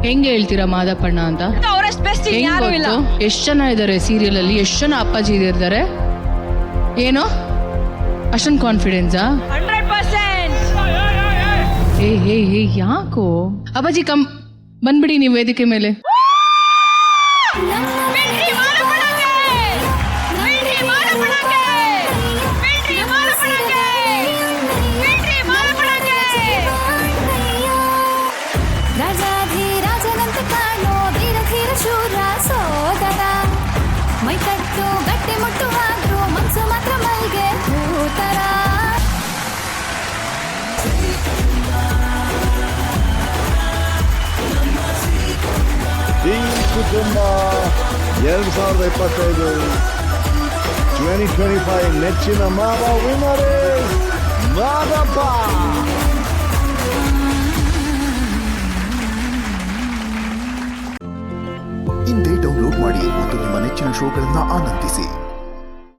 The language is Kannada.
ಹೆಂಗೆ ಹೇಳ್ತೀರಾ ಮಾದಪ್ಪಣ್ಣ ಅಂತ? ಅವರಷ್ಟು ಬೆಸ್ಟ್ ಯಾರು ಇಲ್ಲ. ಎಷ್ಟು ಜನ ಇದ್ದಾರೆ ಸೀರಿಯಲ್ ಅಲ್ಲಿ, ಎಷ್ಟು ಜನ ಅಪ್ಪಾಜಿ ಇರ್ತಾರೆ? ಏನೋ ಅಷ್ಟೊಂದು ಕಾನ್ಫಿಡೆನ್ಸಾ? 100%. ಹೇ ಯಾಕೋ ಅಪ್ಪಾಜಿ ಬಂದ್ಬಿಡಿ ನೀವು ವೇದಿಕೆ ಮೇಲೆ. ಮೈಕಟ್ಟು ಗಟ್ಟಿ ಮುಟ್ಟುವಾದ್ರು ಮನಸ್ಸು ಮಾತ್ರ ಮೈಗೆ ಹೂತರ. ಕುಟುಂಬ 2025 2025 ನೆಚ್ಚಿನ ಮಾವ ವಿನ್ನರ್ ಮಾದಪ್ಪ. ಇಂದೇ ಡೌನ್ಲೋಡ್ ಮಾಡಿ ಮತ್ತು ನಿಮ್ಮ ನೆಚ್ಚಿನ ಶೋಗಳನ್ನು ಆನಂದಿಸಿ.